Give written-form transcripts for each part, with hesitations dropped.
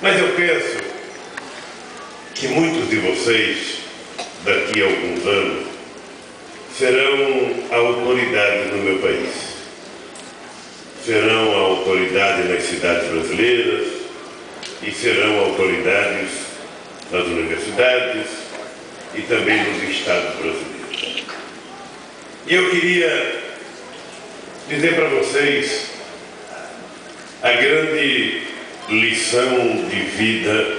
Mas eu penso que muitos de vocês, daqui a alguns anos, serão autoridades no meu país. Serão autoridades nas cidades brasileiras e serão autoridades nas universidades e também nos estados brasileiros. E eu queria dizer para vocês a grande lição de vida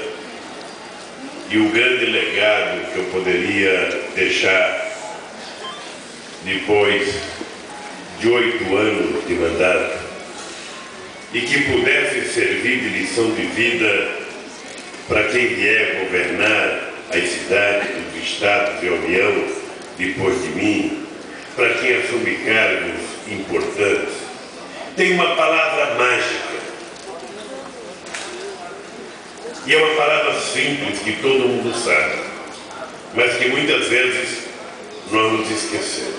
e o grande legado que eu poderia deixar depois de 8 anos de mandato e que pudesse servir de lição de vida para quem vier governar as cidades, os estados e a União depois de mim, para quem assume cargos importantes. Tem uma palavra mágica. E é uma palavra simples que todo mundo sabe, mas que muitas vezes nós nos esquecemos.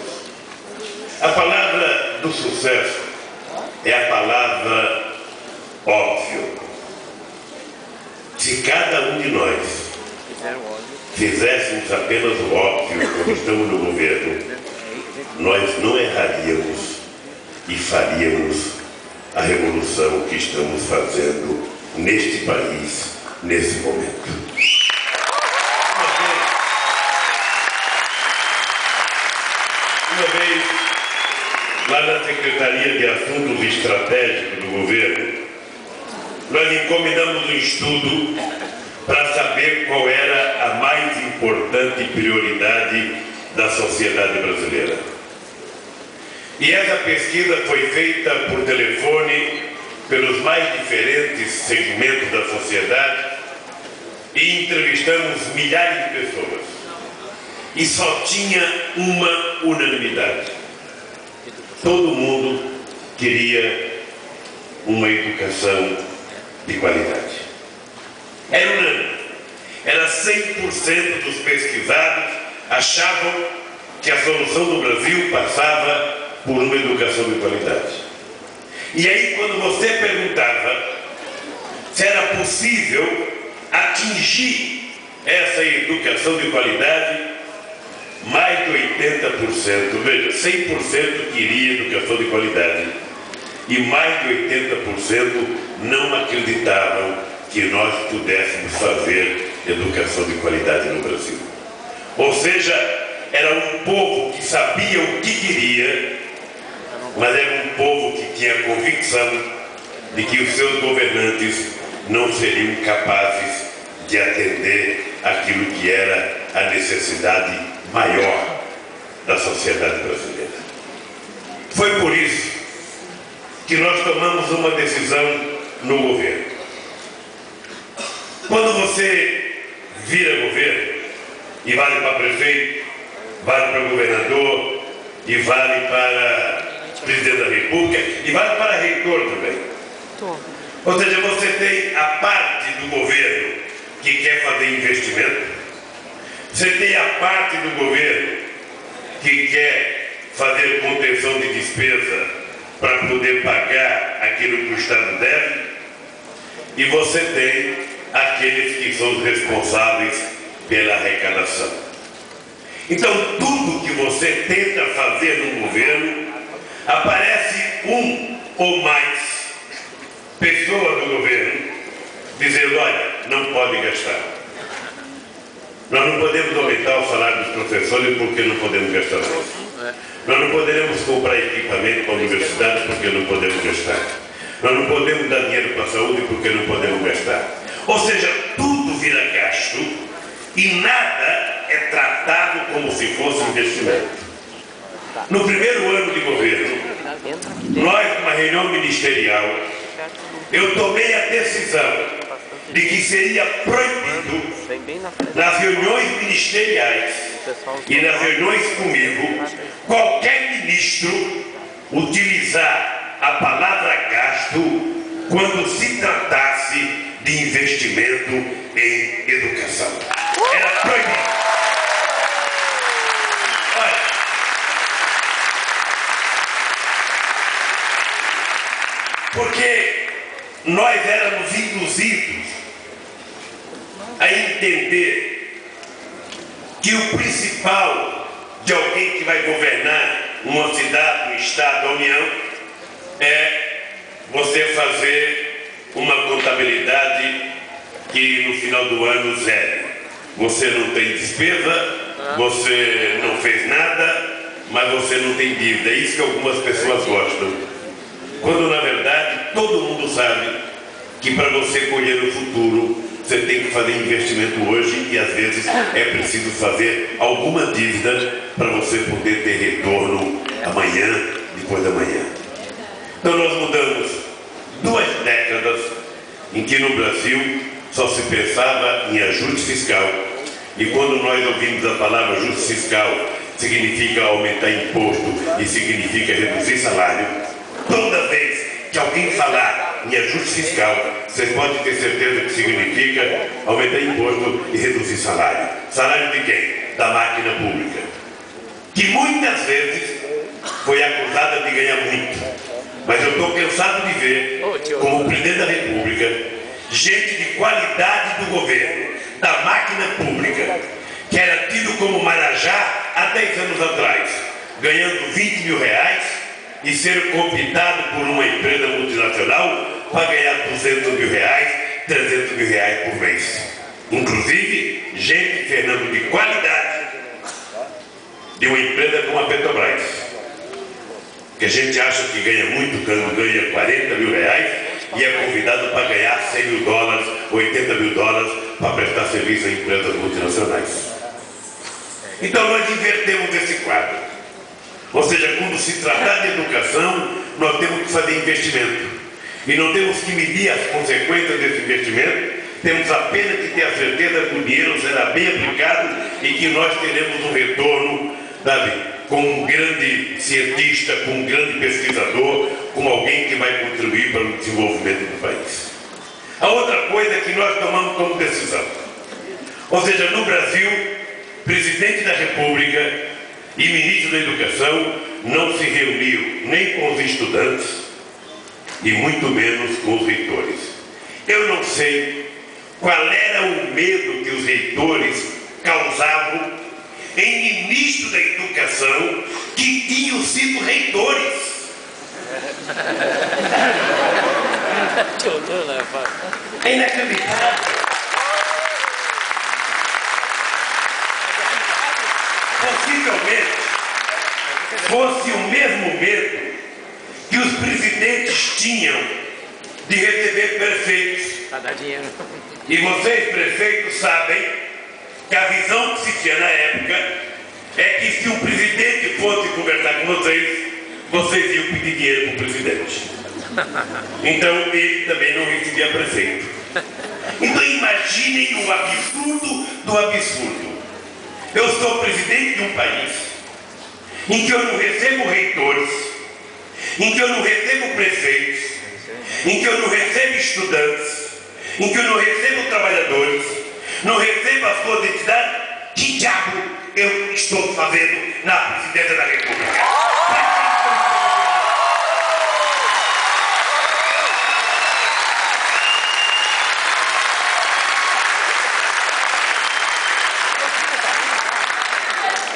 A palavra do sucesso é a palavra óbvio. Se cada um de nós fizéssemos apenas o óbvio quando estamos no governo, nós não erraríamos e faríamos a revolução que estamos fazendo neste país, nesse momento. Uma vez, lá na Secretaria de Assuntos Estratégicos do governo, nós encomendamos um estudo para saber qual era a mais importante prioridade da sociedade brasileira. E essa pesquisa foi feita por telefone pelos mais diferentes segmentos da sociedade e entrevistamos milhares de pessoas. E só tinha uma unanimidade. Todo mundo queria uma educação de qualidade. Era unânime. Era 100% dos pesquisados achavam que a solução do Brasil passava por uma educação de qualidade. E aí, quando você perguntava se era possível atingir essa educação de qualidade, mais de 80%, veja, 100% queria educação de qualidade e mais de 80% não acreditavam que nós pudéssemos fazer educação de qualidade no Brasil. Ou seja, era um povo que sabia o que queria, mas era um povo que tinha a convicção de que os seus governantes não seriam capazes de atender aquilo que era a necessidade maior da sociedade brasileira. Foi por isso que nós tomamos uma decisão no governo. Quando você vira governo, e vale para prefeito, vale para governador, e vale para presidente da República, e vale para reitor também. Ou seja, você tem a parte do governo que quer fazer investimento, você tem a parte do governo que quer fazer contenção de despesa para poder pagar aquilo que o Estado deve, e você tem aqueles que são os responsáveis pela arrecadação. Então, tudo que você tenta fazer no governo, aparece um ou mais pessoas do governo dizendo: olha, não pode gastar. Nós não podemos aumentar o salário dos professores porque não podemos gastar mais. Nós não poderemos comprar equipamento para a universidade porque não podemos gastar. Nós não podemos dar dinheiro para a saúde porque não podemos gastar. Ou seja, tudo vira gasto e nada é tratado como se fosse investimento. No primeiro ano de governo, nós, numa reunião ministerial, eu tomei a decisão de que seria proibido nas reuniões ministeriais e nas reuniões comigo qualquer ministro utilizar a palavra gasto quando se tratasse de investimento em educação. Era proibido. Olha, porque nós éramos induzidos a entender que o principal de alguém que vai governar uma cidade, um estado, a União, é você fazer uma contabilidade que no final do ano zero. Você não tem despesa, você não fez nada, mas você não tem dívida. É isso que algumas pessoas gostam. Quando na verdade todo mundo sabe que para você colher no futuro, você tem que fazer investimento hoje e às vezes é preciso fazer alguma dívida para você poder ter retorno amanhã, depois da manhã. Então nós mudamos 2 décadas em que no Brasil só se pensava em ajuste fiscal. E quando nós ouvimos a palavra ajuste fiscal, significa aumentar imposto e significa reduzir salário. Toda vez que alguém falar em ajuste fiscal, você pode ter certeza que significa aumentar imposto e reduzir salário. Salário de quem? Da máquina pública, que muitas vezes foi acusada de ganhar muito. Mas eu estou cansado de ver, como presidente da República, gente de qualidade do governo, da máquina pública, que era tido como Marajá há 10 anos atrás, ganhando 20 mil reais e ser convidado por uma empresa multinacional para ganhar 200 mil reais, 300 mil reais por mês. Inclusive, gente, Fernando, de qualidade de uma empresa como a Petrobras, que a gente acha que ganha muito quando ganha 40 mil reais e é convidado para ganhar 100 mil dólares, 80 mil dólares para prestar serviço a empresas multinacionais. Então nós invertemos esse quadro. Ou seja, quando se tratar de educação, nós temos que fazer investimento. E não temos que medir as consequências desse investimento, temos apenas que ter a certeza que o dinheiro será bem aplicado e que nós teremos um retorno, sabe, com um grande cientista, com um grande pesquisador, com alguém que vai contribuir para o desenvolvimento do país. A outra coisa é que nós tomamos como decisão. Ou seja, no Brasil, presidente da República e ministro da Educação não se reuniu nem com os estudantes e muito menos com os reitores. Eu não sei qual era o medo que os reitores causavam em ministros da Educação que tinham sido reitores. É inacreditável. Possivelmente fosse o mesmo medo que os presidentes tinham de receber prefeitos. E vocês, prefeitos, sabem que a visão que se tinha na época é que se o presidente fosse conversar com vocês, vocês iam pedir dinheiro para o presidente. Então ele também não recebia prefeito. Então imaginem o absurdo do absurdo. Eu sou presidente de um país em que eu não recebo reitores, em que eu não recebo prefeitos, em que eu não recebo estudantes, em que eu não recebo trabalhadores, não recebo as suas entidades. Que diabo eu estou fazendo na presidência da República?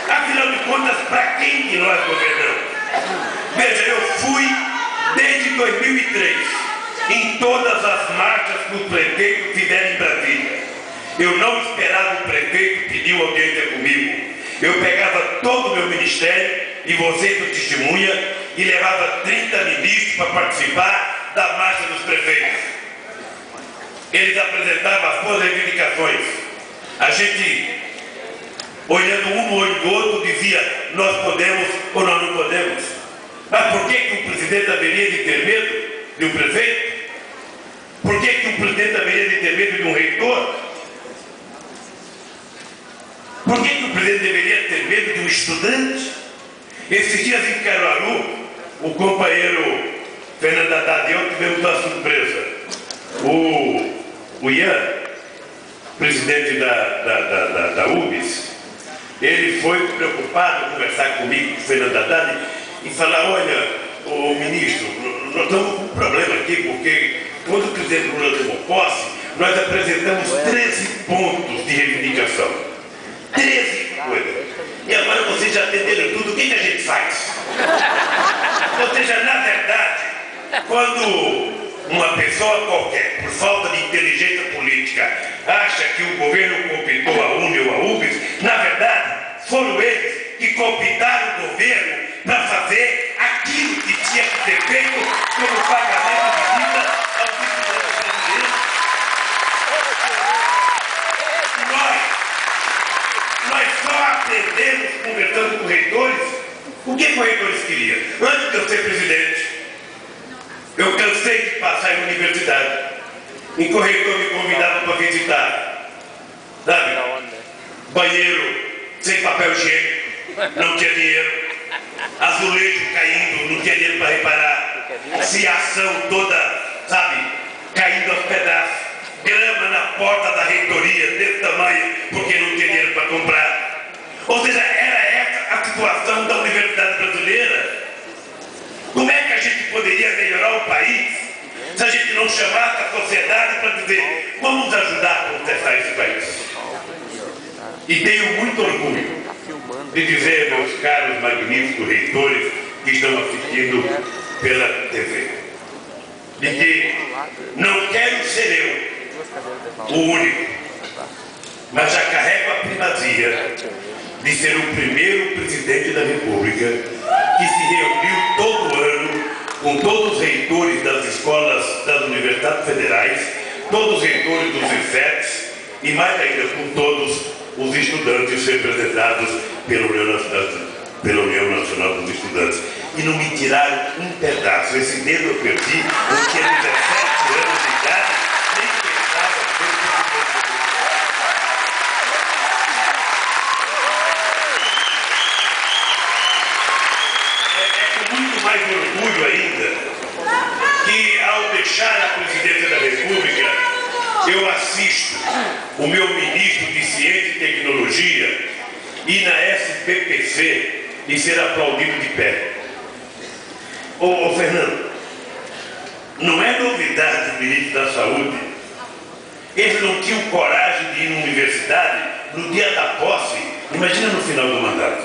Afinal de contas, para quem que nós governamos? Veja, eu fui desde 2003 em todas as marchas que o prefeito fizeram em Brasília. Eu não esperava o prefeito pedir uma audiência comigo. Eu pegava todo o meu ministério, e vocês são testemunha, e levava 30 ministros para participar da marcha dos prefeitos. Eles apresentavam as suas reivindicações. A gente, olhando um no olho do outro, dizia: nós podemos ou nós não podemos. Mas por que o presidente haveria de ter medo de um prefeito? Por que o presidente haveria de ter medo de um reitor? Por que o presidente deveria ter medo de um estudante? Esses dias em Caruaru, o companheiro Fernando Haddad e eu tivemos uma surpresa. O Ian, presidente da UBS, ele foi preocupado conversar comigo, com o Fernando Haddad, e falar: olha, o ministro, nós estamos com um problema aqui, porque quando o presidente Lula tomou posse, nós apresentamos 13 pontos de reivindicação. 13 coisas. E agora vocês já entenderam tudo, o que a gente faz? Ou seja, na verdade, quando uma pessoa qualquer, por falta de inteligência política, acha que o governo cooptou a UNE ou a UBS, na verdade, foram eles que cooptaram o governo para fazer aquilo que tinha que ser feito pelo pagamento de dívida aos estudantes brasileiros. Nós só aprendemos conversando com reitores o que os reitores queriam. Antes de eu ser presidente, eu cansei de passar em universidade, em que o reitor me convidava para visitar. Sabe? Banheiro sem papel higiênico, não tinha dinheiro. Azulejo caindo, não tinha dinheiro para reparar. Fiação toda, sabe, caindo aos pedaços. Grama na porta da reitoria, desse tamanho, porque não tinha dinheiro para comprar. Ou seja, era essa a situação da universidade brasileira. Como é que a gente poderia melhorar o país se a gente não chamasse a sociedade para dizer vamos ajudar a processar esse país? E tenho muito orgulho de dizer, meus caros magníficos reitores que estão assistindo pela TV, de que não quero ser eu o único, mas já carrego a primazia de ser o primeiro presidente da República que se reuniu todo ano com todos os reitores das escolas das universidades federais, todos os reitores dos IFETs e mais ainda com todos os estudantes representados pela União Nacional dos Estudantes. E não me tiraram um pedaço. Esse dedo eu perdi, eu tinha 17 anos de idade, nem pensava ser presidente. É com muito mais orgulho ainda que, ao deixar a presidência da República, eu assisto o meu ministro de Ciência e Tecnologia ir na SBPC e ser aplaudido de pé. Ô Fernando, não é novidade o ministro da Saúde. Eles não tinham coragem de ir na universidade no dia da posse, imagina no final do mandato.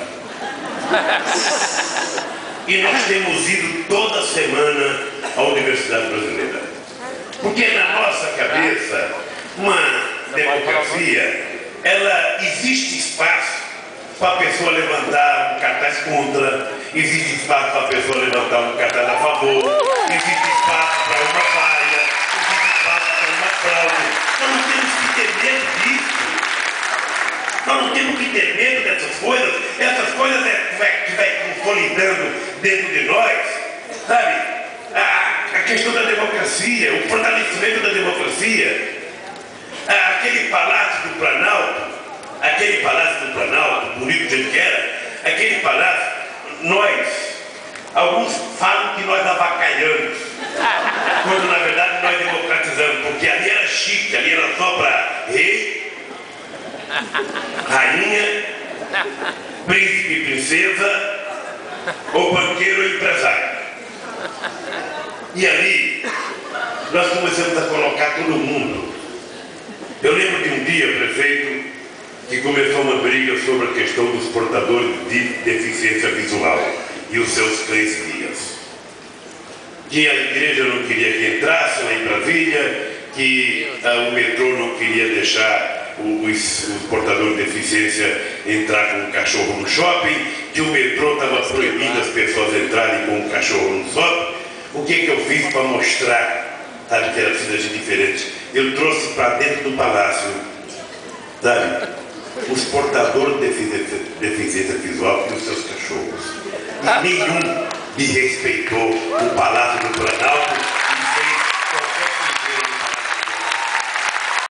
E nós temos ido toda semana à Universidade Brasileira. Porque na nossa cabeça, uma democracia, ela existe espaço para a pessoa levantar um cartaz contra, existe espaço para a pessoa levantar um cartaz a favor, existe espaço para uma vaia, existe espaço para uma fraude. Nós não temos que ter medo disso. Nós não temos que ter medo dessas coisas. Essas coisas que vai consolidando dentro de nós, sabe? A questão da democracia, o fortalecimento da democracia, aquele palácio do Planalto, bonito do jeito que era, aquele palácio, alguns falam que nós avacalhamos, quando na verdade nós democratizamos, porque ali era chique, ali era só para rei, rainha, príncipe e princesa, ou banqueiro ou empresário. E ali, nós começamos a colocar todo mundo. Eu lembro de um dia, prefeito, que começou uma briga sobre a questão dos portadores de deficiência visual e os seus cães guias. Que a igreja não queria que entrasse lá em Brasília, que o metrô não queria deixar os portadores de deficiência entrar com um cachorro no shopping, que o metrô estava proibindo as pessoas entrarem com um cachorro no shopping. O que eu fiz para mostrar, sabe, que era cidade diferente? Eu trouxe para dentro do palácio, sabe, os portadores de deficiência visual e os seus cachorros. E nenhum me respeitou o Palácio do Planalto